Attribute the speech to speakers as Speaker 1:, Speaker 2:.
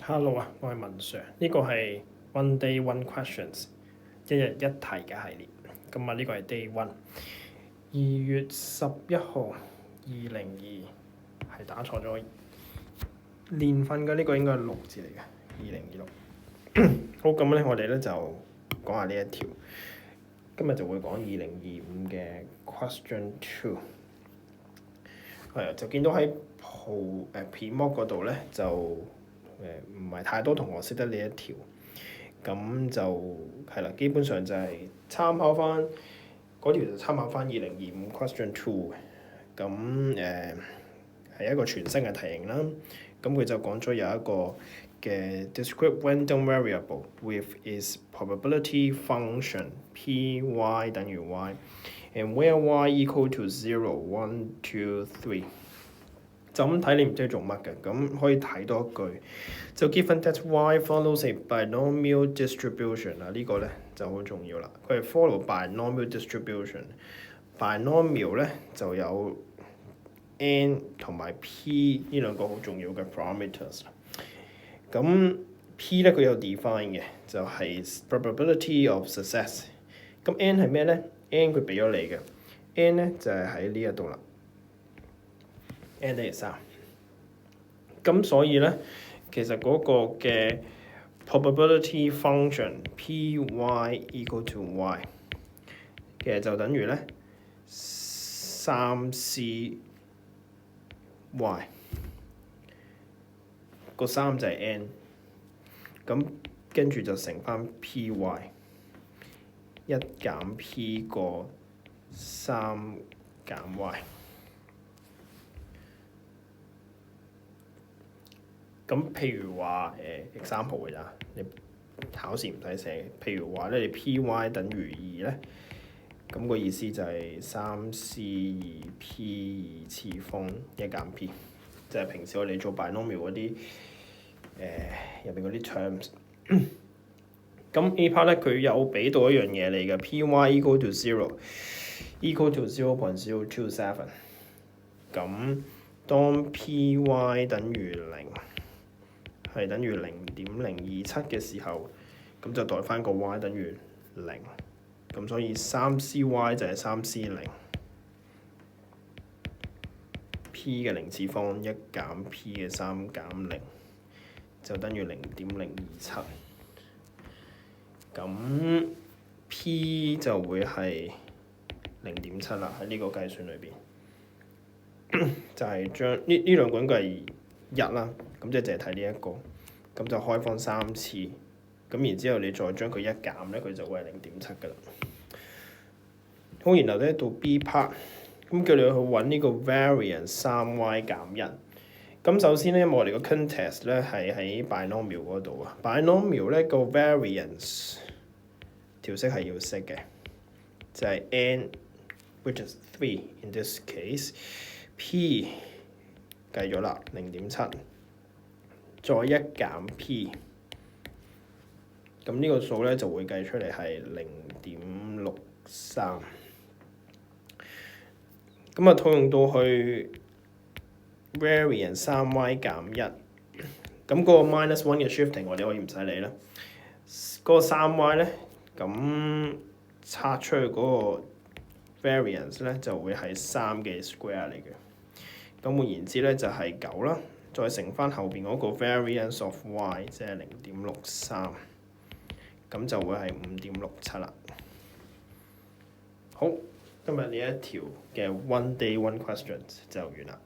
Speaker 1: Hello 啊，我係文 Sir，呢個係 One Day One Questions 一日一題嘅系列。今日呢個係 Day One， 2月11號，2022係打錯咗年份嘅，呢個應該係6字嚟嘅，2026。好，咁咧我哋咧就講下呢一條，今日就會講2025嘅 Question 2。就見到喺片幕嗰度咧就唔係太多同學識得呢一條，咁就係啦，基本上就係參考翻嗰條，就參考翻2025 Question 2嘅，咁係一個全新嘅題型啦。咁佢就講咗有一個嘅 describe random variable with its probability function Py 等於 y，and where y equal to 0, 1, 2, 3。就咁睇你唔知做乜嘅，咁可以睇多一句，就 given that y follows a binomial distribution 啊，呢個咧就好重要啦。佢係 follow binomial distribution。binomial 咧就有 n 同埋 p 呢兩個好重要嘅 parameters。咁 p 咧佢有 define 嘅，就係 probability of success。咁 n 係咩咧 ？n 佢俾咗你嘅 ，n 咧就係喺呢一度啦。n 等於3，咁所以咧，其實嗰個嘅 probability function Py equal to y， 其實就等於咧3CY， 個3就係 n， 咁跟住就乘翻 Py， 一減 P 個3減 y。咁譬如話example 嘅咋，你考試唔使寫。譬如話咧，你 Py 等於2咧，咁個意思就係 3C2P 2次方一減 P， 即係平時我哋做 binomial 嗰啲入邊嗰啲 terms。咁 A part 咧佢有俾到一樣嘢嚟嘅 ，Py equal to 0，equal to 0.027。咁當 Py 等於0。係等於0.027嘅時候，咁就代翻個 y 等於0，咁所以 3CY 就係 3C0，P 嘅0次方一減 P 嘅3減0，就等於0.027。咁 P 就會係0.7啦，喺呢個計算裏邊，就係將呢兩個應該係1啦，咁即係淨係睇呢一個，咁就開方3次，咁然之後你再將佢一減咧，佢就會係0.7噶啦。好，然後咧到 B part， 咁叫你去揾呢個 variance 3y 減1。咁首先咧，因為我哋個 context 咧係喺 binomial 嗰度啊 ，binomial 咧個 variance 條式係要識嘅，就係 n，which is 3 in this case，p。計咗啦，0.7， 再一減 P， 咁呢個數咧就會計出嚟係0.63。咁啊，套用到去 variance 3y 減1，咁嗰個 -1 嘅 shifting 我哋可以唔使理啦。嗰個 3y 咧，咁拆出去嗰個 variance 咧就會係3嘅 square 嚟嘅。咁換言之咧就係9啦，再乘翻後邊嗰個 variance of y， 即係0.63， 咁就會係5.67啦。好，今日呢一條嘅 One Day One Questions 就完啦。